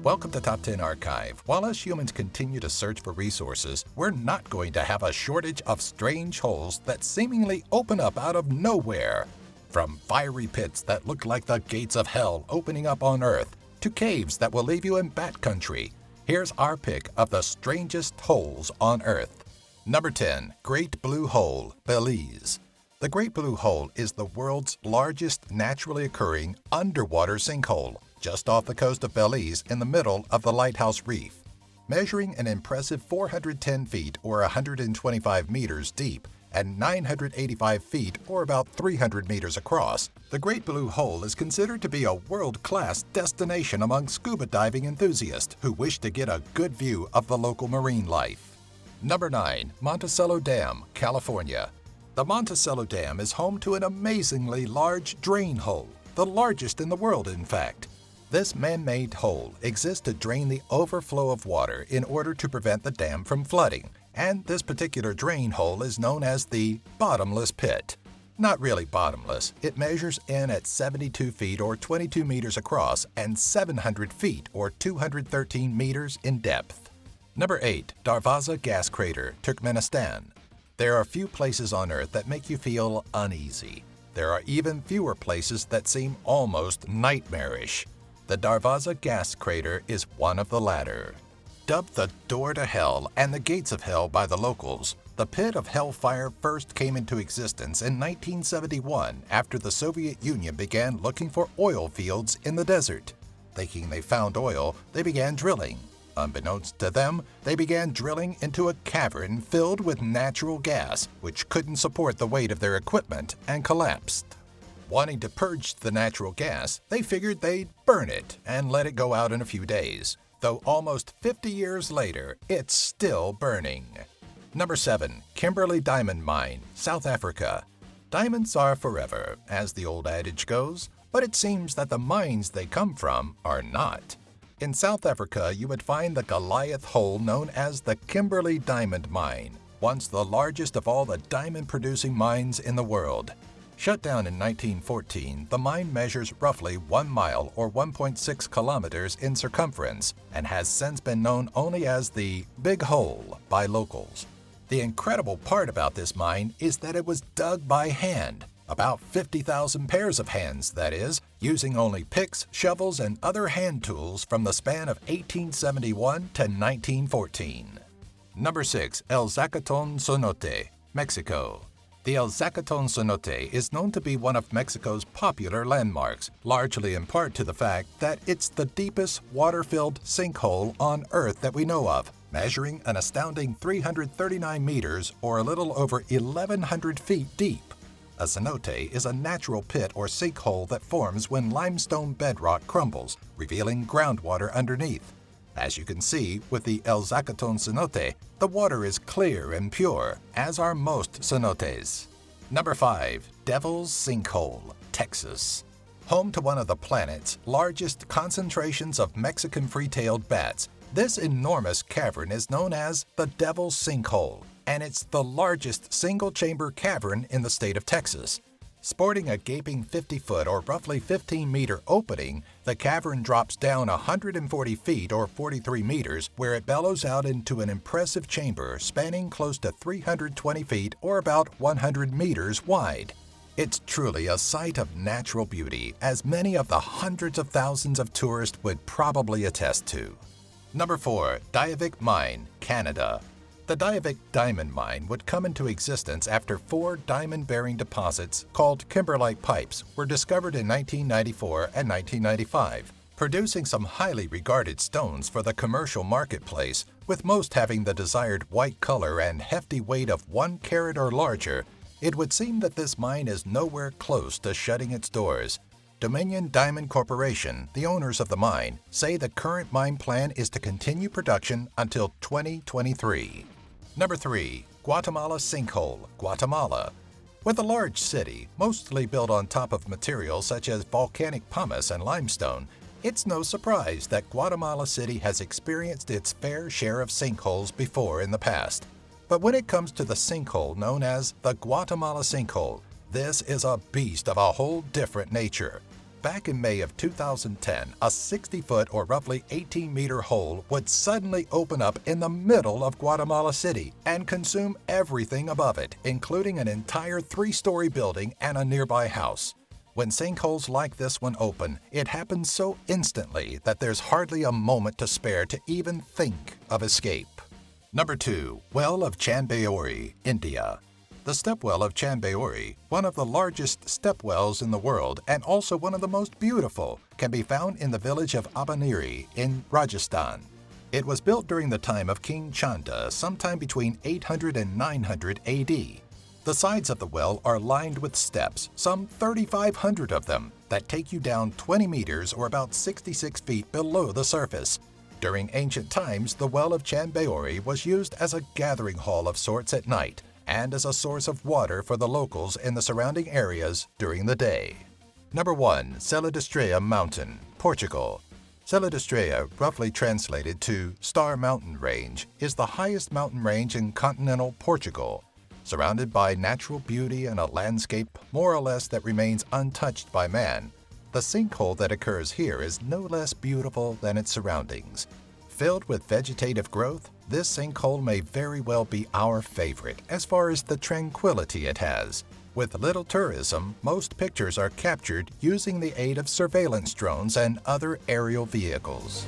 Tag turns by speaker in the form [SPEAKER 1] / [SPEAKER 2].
[SPEAKER 1] Welcome to Top 10 Archive. While us humans continue to search for resources, we're not going to have a shortage of strange holes that seemingly open up out of nowhere. From fiery pits that look like the gates of hell opening up on Earth, to caves that will leave you in bat country, here's our pick of the strangest holes on Earth. Number 10. Great Blue Hole, Belize. The Great Blue Hole is the world's largest naturally occurring underwater sinkhole, just off the coast of Belize in the middle of the Lighthouse Reef. Measuring an impressive 410 feet or 125 meters deep and 985 feet or about 300 meters across, the Great Blue Hole is considered to be a world-class destination among scuba diving enthusiasts who wish to get a good view of the local marine life. Number 9. Monticello Dam, California. The Monticello Dam is home to an amazingly large drain hole, the largest in the world in fact. This man-made hole exists to drain the overflow of water in order to prevent the dam from flooding, and this particular drain hole is known as the bottomless pit. Not really bottomless, it measures in at 72 feet or 22 meters across and 700 feet or 213 meters in depth. Number 8. Davaza Gas Crater, Turkmenistan. There are few places on Earth that make you feel uneasy. There are even fewer places that seem almost nightmarish. The Davaza gas crater is one of the latter. Dubbed the door to hell and the gates of hell by the locals, the pit of hellfire first came into existence in 1971 after the Soviet Union began looking for oil fields in the desert. Thinking they found oil, they began drilling. Unbeknownst to them, they began drilling into a cavern filled with natural gas, which couldn't support the weight of their equipment and collapsed. Wanting to purge the natural gas, they figured they'd burn it and let it go out in a few days, though almost 50 years later, it's still burning. Number 7. Kimberley Diamond Mine, South Africa. Diamonds are forever, as the old adage goes, but it seems that the mines they come from are not. In South Africa, you would find the Goliath hole known as the Kimberley Diamond Mine, once the largest of all the diamond-producing mines in the world. Shut down in 1914, the mine measures roughly 1 mile or 1.6 kilometers in circumference and has since been known only as the Big Hole by locals. The incredible part about this mine is that it was dug by hand, about 50,000 pairs of hands that is, using only picks, shovels, and other hand tools from the span of 1871 to 1914. Number 6. El Zacaton Cenote, Mexico. The El Zacaton Cenote is known to be one of Mexico's popular landmarks, largely in part to the fact that it's the deepest water-filled sinkhole on Earth that we know of, measuring an astounding 339 meters or a little over 1,100 feet deep. A cenote is a natural pit or sinkhole that forms when limestone bedrock crumbles, revealing groundwater underneath. As you can see, with the El Zacaton Cenote, the water is clear and pure, as are most cenotes. Number 5. Devil's Sinkhole, Texas. Home to one of the planet's largest concentrations of Mexican free-tailed bats, this enormous cavern is known as the Devil's Sinkhole, and it's the largest single-chamber cavern in the state of Texas. Sporting a gaping 50-foot or roughly 15-meter opening, the cavern drops down 140 feet or 43 meters, where it bellows out into an impressive chamber spanning close to 320 feet or about 100 meters wide. It's truly a sight of natural beauty, as many of the hundreds of thousands of tourists would probably attest to. Number 4. Diavik Mine, Canada. The Diavik diamond mine would come into existence after 4 diamond-bearing deposits called kimberlite pipes were discovered in 1994 and 1995, producing some highly regarded stones for the commercial marketplace, with most having the desired white color and hefty weight of 1 carat or larger. It would seem that this mine is nowhere close to shutting its doors. Dominion Diamond Corporation, the owners of the mine, say the current mine plan is to continue production until 2023. Number 3. Guatemala Sinkhole, Guatemala. With a large city, mostly built on top of materials such as volcanic pumice and limestone, it's no surprise that Guatemala City has experienced its fair share of sinkholes before in the past. But when it comes to the sinkhole known as the Guatemala Sinkhole, this is a beast of a whole different nature. Back in May of 2010, a 60-foot or roughly 18-meter hole would suddenly open up in the middle of Guatemala City and consume everything above it, including an entire 3-story building and a nearby house. When sinkholes like this one open, it happens so instantly that there's hardly a moment to spare to even think of escape. Number 2. Well of Baori, India. The step well of Baori, one of the largest step wells in the world and also one of the most beautiful, can be found in the village of Abaniri in Rajasthan. It was built during the time of King Chanda, sometime between 800 and 900 AD. The sides of the well are lined with steps, some 3,500 of them, that take you down 20 meters or about 66 feet below the surface. During ancient times, the well of Baori was used as a gathering hall of sorts at night, and as a source of water for the locals in the surrounding areas during the day. Number 1. Serra de Estrela Mountain, Portugal. Serra de Estrela, roughly translated to Star Mountain Range, is the highest mountain range in continental Portugal. Surrounded by natural beauty and a landscape more or less that remains untouched by man, the sinkhole that occurs here is no less beautiful than its surroundings. Filled with vegetative growth, this sinkhole may very well be our favorite as far as the tranquility it has. With little tourism, most pictures are captured using the aid of surveillance drones and other aerial vehicles.